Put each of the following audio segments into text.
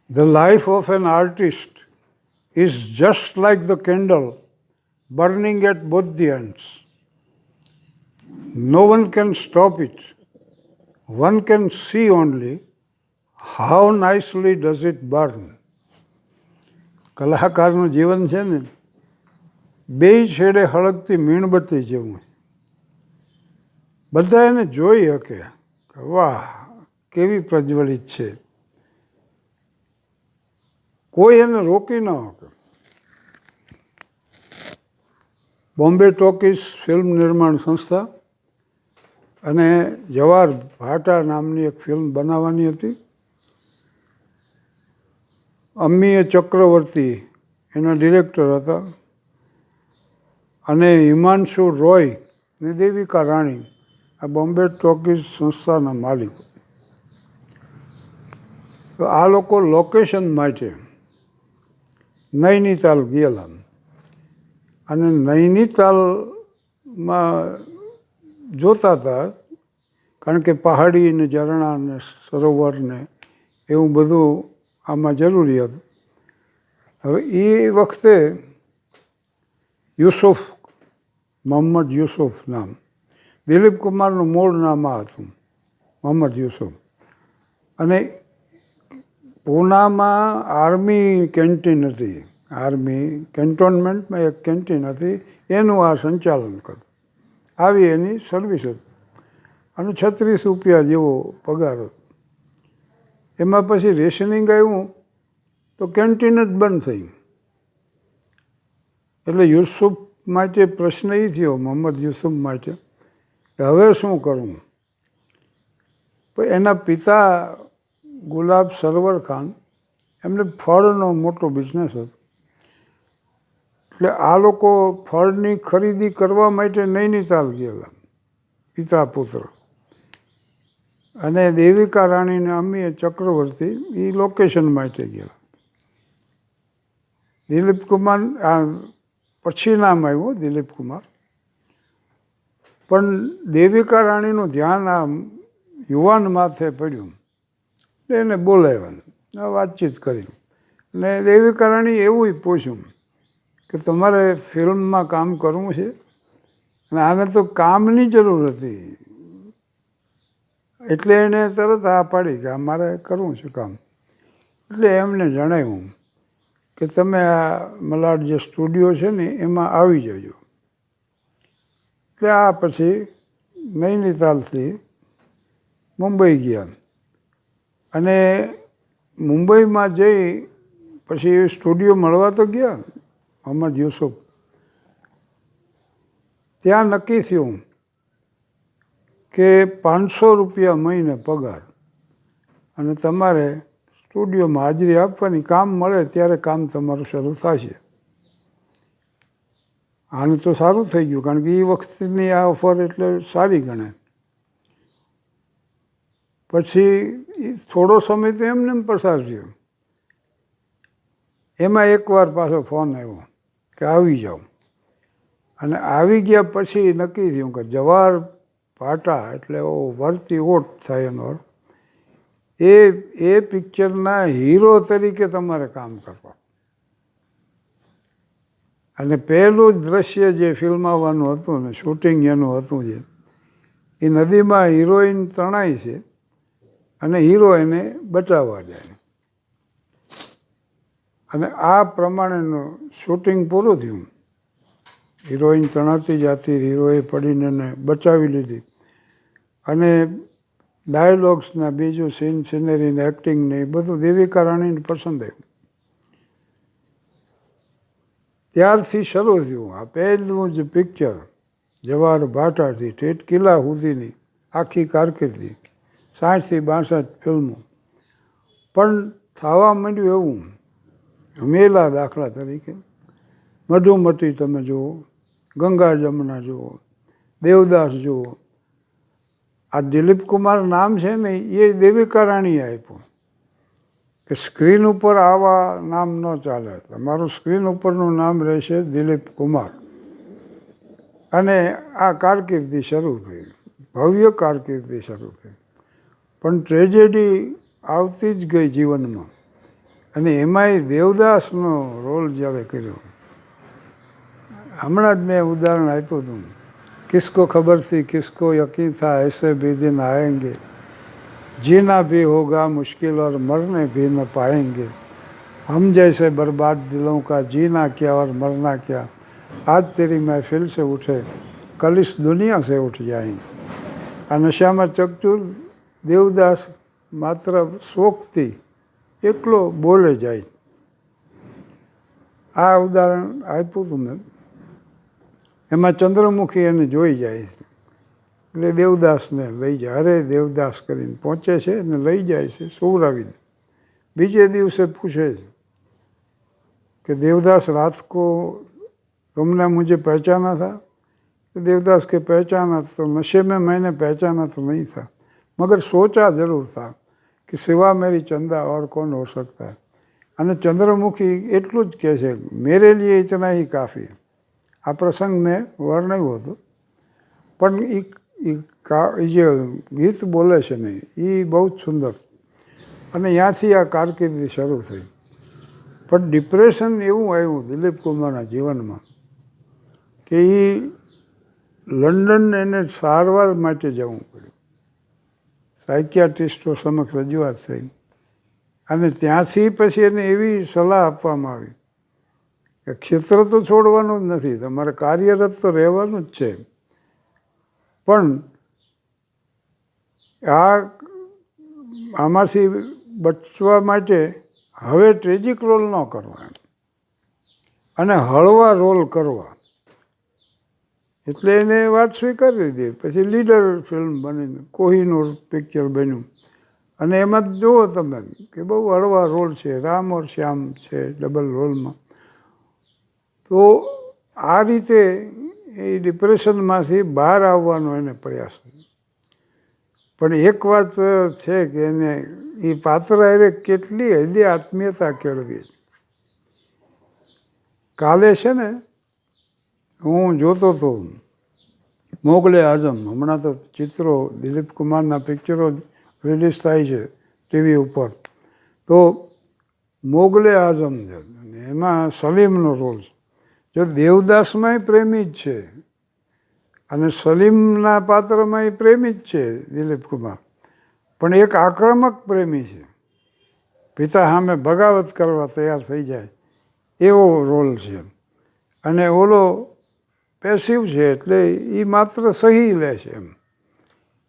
The life of an artist is just like the candle burning at both the ends. No one can stop it. One can see only how nicely does it burn. કલાકારનું જીવન છે ને બે છેડે હળગતી મીણબત્તી જેવું. બધા એને જોઈ શકે કે વાહ કેવી પ્રજ્વલિત છે. કોઈ એને રોકી ન શકે. બોમ્બે ટોકીઝ ફિલ્મ નિર્માણ સંસ્થા અને જવાહર ભાટા નામની એક ફિલ્મ બનાવવાની હતી. અમ્મીય ચક્રવર્તી એના ડિરેક્ટર હતા અને હિમાંશુ રોય ને દેવિકા રાણી આ બોમ્બે ટોકીઝ સંસ્થાના માલિકો. તો આ લોકો લોકેશન માટે નૈનીતાલ ગયેલા અને નૈનીતાલમાં જોતા હતા કારણ કે પહાડી ને ઝરણા ને સરોવર ને એવું બધું આમાં જરૂરી હતું. હવે એ વખતે યુસુફ મોહમ્મદ યુસુફ નામ, દિલીપ કુમારનું મૂળ નામ આ હતું મોહમ્મદ યુસુફ. અને પૂનામાં આર્મી કેન્ટીન હતી, આર્મી કેન્ટોનમેન્ટમાં એક કેન્ટીન હતી, એનું આ સંચાલન કરતું. આવી એની સર્વિસ હતી અને 36 રૂપિયા જેવો પગાર હતો. એમાં પછી રેશનિંગ આવ્યું તો કેન્ટીન જ બંધ થઈ. એટલે યુસુફ માટે પ્રશ્ન એ થયો, મોહમ્મદ યુસુફ માટે, કે હવે શું કરવું. પણ એના પિતા ગુલાબ સરવર ખાન એમને ફળનો મોટો બિઝનેસ હતો. એટલે આ લોકો ફળની ખરીદી કરવા માટે નૈનીતાલ ગયેલા પિતા પુત્ર. અને દેવિકા રાણીને અમ્મીય ચક્રવર્તી એ લોકેશન માટે ગયા. દિલીપ કુમાર આ પછી નામ આવ્યું દિલીપ કુમાર. પણ દેવિકા રાણીનું ધ્યાન આ યુવાન માથે પડ્યું. એને બોલાવ્યા, વાતચીત કરી. અને દેવિકા રાણી એવું પૂછ્યું કે તમારે ફિલ્મમાં કામ કરવું છે? અને આને તો કામની જરૂર હતી. એટલે એને તરત આ પાડી કે મારે કરવું છે કામ. એટલે એમને જણાવ્યું કે તમે આ મલાડ જે સ્ટુડિયો છે ને એમાં આવી જજો. એટલે આ પછી નૈનીતાલથી મુંબઈ ગયા. અને મુંબઈમાં જઈ પછી સ્ટુડિયો મળવા તો ગયા મોહમ્મદ યુસુફ. ત્યાં નક્કી થયું કે 500 રૂપિયા મહિને પગાર અને તમારે સ્ટુડિયોમાં હાજરી આપવાની, કામ મળે ત્યારે કામ તમારું શરૂ થશે. આને તો સારું થઈ ગયું કારણ કે એ વખતની આ ઓફર એટલે સારી ગણાય. પછી થોડો સમય તો એમને એમ પસાર થયો. એમાં એકવાર પાછો ફોન આવ્યો કે આવી જાઓ. અને આવી ગયા પછી નક્કી થયું કે જવાહર ભાટા એટલે વળતી ઓટ થાય એનો અર્થ. એ પિક્ચરના હીરો તરીકે તમારે કામ કરવા. અને પહેલું દ્રશ્ય જે ફિલ્મ આવવાનું હતું ને શૂટિંગ એનું હતું જે, એ નદીમાં હિરોઈન તણાય છે અને હીરો એને બચાવવા જાય. અને આ પ્રમાણેનું શૂટિંગ પૂરું થયું. હિરોઈન તણાતી જાતી, હીરોએ પડીને એને બચાવી લીધી. અને ડાયલોગ્સના બીજું સીન સિનરીને એક્ટિંગને એ બધું દેવિકા રાણીને પસંદ આવ્યું. ત્યારથી શરૂ થયું આ પહેલું જ પિક્ચર જવાહર ભાટાથી ઠેઠ કિલ્લા સુધીની આખી કારકિર્દી, 60થી 62 ફિલ્મો. પણ થવા માંડ્યું એવું, મેલા દાખલા તરીકે મધુમતી તમે જુઓ, ગંગા જમુના જુઓ, દેવદાસ જુઓ. આ દિલીપ કુમાર નામ છે ને એ દેવિકા રાણીએ આપ્યું કે સ્ક્રીન ઉપર આવા નામ ન ચાલે, તમારું સ્ક્રીન ઉપરનું નામ રહેશે દિલીપ કુમાર. અને આ કારકિર્દી શરૂ થઈ, ભવ્ય કારકિર્દી શરૂ થઈ. પણ ટ્રેજેડી આવતી જ ગઈ જીવનમાં. અને એમાંય દેવદાસનો રોલ જ્યારે કર્યો, હમણાં જ મેં ઉદાહરણ આપ્યું હતું, કિસકો ખબર थी किसको यकीन था ऐसे भी दिन आएंगे जीना भी होगा मुश्किल और मरने भी न पाएंगे हम जैसे बर्बाद दिलों का जीना क्या और मरना क्या आज तेरी महफिल से उठे कल इस दुनिया से उठ जाएंगे। આ નશામાં ચકચૂર દેવદાસ માત્ર શોખથી એકલો બોલે જાય. આ ઉદાહરણ આપ્યું હતું મેં. એમાં ચંદ્રમુખી એને જોઈ જાય છે એટલે દેવદાસને લઈ જાય. અરે દેવદાસ કરીને પહોંચે છે અને લઈ જાય છે, સુવરાવી દે. બીજે દિવસે પૂછે છે कि देवदास रात को तुमने मुझे पहचाना था? तो देवदास के पहचाना तो नशे में मैंने पहचाना तो नहीं था, मगर सोचा जरूर था कि सिवा मेरी चंदा और कौन हो सकता है. અને ચંદ્રમુખી એટલું જ કહે છે, મેરે લીએ ઇતના ही કાફી. આ પ્રસંગ મેં વર્ણવ્યો હતો, પણ એ જે ગીત બોલે છે ને એ બહુ જ સુંદર. અને ત્યાંથી આ કારકિર્દી શરૂ થઈ. પણ ડિપ્રેશન એવું આવ્યું દિલીપ કુમારના જીવનમાં કે એ લંડન એને સારવાર માટે જવું પડ્યું. સાયકિયાટ્રિસ્ટો સમક્ષ રજૂઆત થઈ અને ત્યાંથી પછી એને એવી સલાહ આપવામાં આવી કે ક્ષેત્ર તો છોડવાનું જ નથી, તમારે કાર્યરત તો રહેવાનું જ છે, પણ આમાંથી બચવા માટે હવે ટ્રેજિક રોલ ન કરવા અને હળવા રોલ કરવા. એટલે એને વાત સ્વીકારી લીધી. પછી લીડર ફિલ્મ બનીને કોહિનૂર પિક્ચર બન્યું અને એમાં જુઓ તમે કે બહુ હળવા રોલ છે, રામ ઓર શ્યામ છે ડબલ રોલમાં. તો આ રીતે એ ડિપ્રેશનમાંથી બહાર આવવાનો એને પ્રયાસ થયો. પણ એક વાત છે કે એને એ પાત્ર હારે કેટલી હદે આત્મીયતા કેળવી. કાલે છે ને હું જોતો હતો મોગલે આઝમ. હમણાં તો ચિત્રો દિલીપ કુમારના પિક્ચરો રિલીઝ થાય છે ટીવી ઉપર. તો મોગલે આઝમ છે એમાં સલીમનો રોલ છે. જો દેવદાસમાંય પ્રેમી જ છે અને સલીમના પાત્રમાં એ પ્રેમી જ છે દિલીપ કુમાર, પણ એક આક્રમક પ્રેમી છે, પિતા સામે બગાવત કરવા તૈયાર થઈ જાય એવો રોલ છે. અને ઓલો પેસિવ છે એટલે એ માત્ર સહી લે છે એમ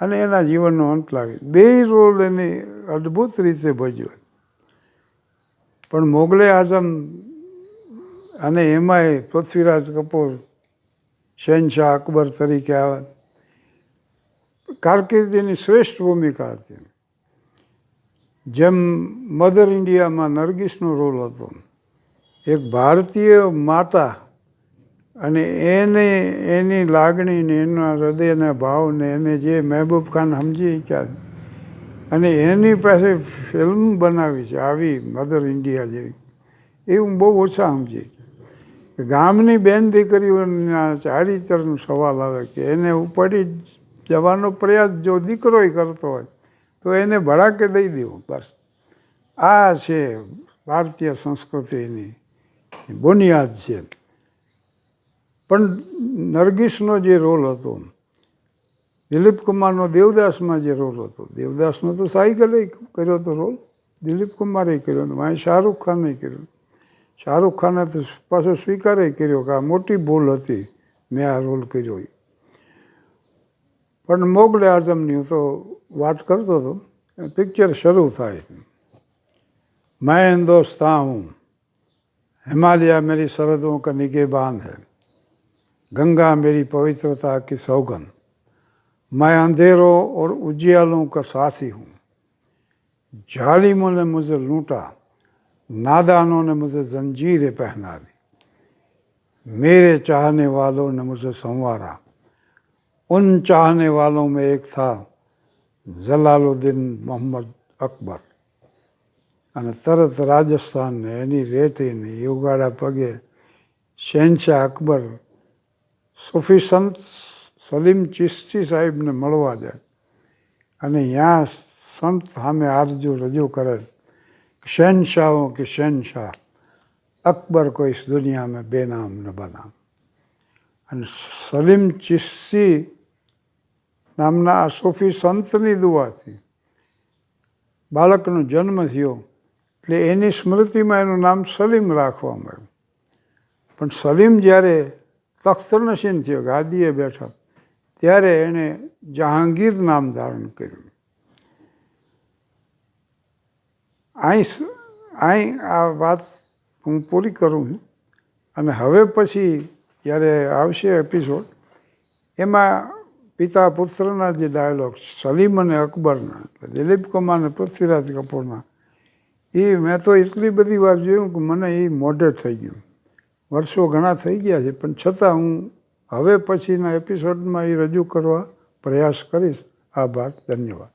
અને એના જીવનનો અંત લાગે. બેય રોલ એની અદ્ભુત રીતે ભજવે. પણ મોગલે આઝમ અને એમાંય પૃથ્વીરાજ કપૂર શહેનશાહ અકબર તરીકે આવે. કારકિર્દીની શ્રેષ્ઠ ભૂમિકા હતી. જેમ મધર ઇન્ડિયામાં નરગિસનો રોલ હતો, એક ભારતીય માતા અને એને એની લાગણી ને એના હૃદયના ભાવને એને જે મહેબૂબ ખાન સમજી ગયા અને એની પાસે ફિલ્મ બનાવી છે આવી મધર ઇન્ડિયા જેવી, એ હું બહુ ઓછા સમજી. ગામની બેન દીકરીઓના ચારિત્રનો સવાલ આવે કે એને ઉપાડી જવાનો પ્રયાસ જો દીકરોય કરતો હોય તો એને ભડાકે દઈ દેવો. બસ આ છે ભારતીય સંસ્કૃતિની બુનિયાદ છે. પણ નરગિસનો જે રોલ હતો, દિલીપ કુમારનો દેવદાસમાં જે રોલ હતો, દેવદાસનો તો સાયકલે કર્યો હતો રોલ, દિલીપ કુમારે કર્યો, વાંહે શાહરૂખ ખાને કર્યો. શાહરૂખ ખાને તો પાછો સ્વીકારે કર્યો કે આ મોટી ભૂલ હતી, મેં આ રોલ કર્યો. પણ મોગલે આઝમની હું તો વાત કરતો હતો. પિક્ચર શરૂ થાય, मैं हिंदुस्तान हूँ, हिमालय मेरी सरहदों का निगहबान है, गंगा मेरी पवित्रता की सौगंध, मैं अंधेरों और उजियालों का साथी हूँ, जालिमों ने मुझे लूटा, नादानों ने मुझे जंजीरें पहना दी, मेरे चाहने वालों ने मुझे संवारा, उन चाहने वालों में एक था जलालुद्दीन मोहम्मद अकबर. અને તરત રાજસ્થાનને એની રેતીને યુગાડા પગે શહેનશાહ અકબર સૂફી સંત સલીમ ચિશ્તી સાહેબને મળવા જાય અને ત્યાં સંત સામે આરજુ રજૂ કરે शहनशाहों के शहनशाह अकबर को इस दुनिया में बेनाम न बना. અને સલીમ ચિશ્તી નામના આ સૂફી સંતની દુઆથી બાળકનો જન્મ થયો એટલે એની સ્મૃતિમાં એનું નામ સલીમ રાખવામાં આવ્યું. પણ સલીમ જ્યારે તખ્તનશીન થયો, ગાદીએ બેઠા, ત્યારે એણે જહાંગીર નામ ધારણ કર્યું. અહીં આ વાત હું પૂરી કરું છું. અને હવે પછી જ્યારે આવશે એપિસોડ, એમાં પિતા પુત્રના જે ડાયલોગ સલીમ અને અકબરના, દિલીપ કુમાર અને પૃથ્વીરાજ કપૂરના, એ મેં તો એટલી બધી વાર જોયું કે મને એ મોઢે થઈ ગયું. વર્ષો ઘણા થઈ ગયા છે, પણ છતાં હું હવે પછીના એપિસોડમાં એ રજૂ કરવા પ્રયાસ કરીશ. આભાર, ધન્યવાદ.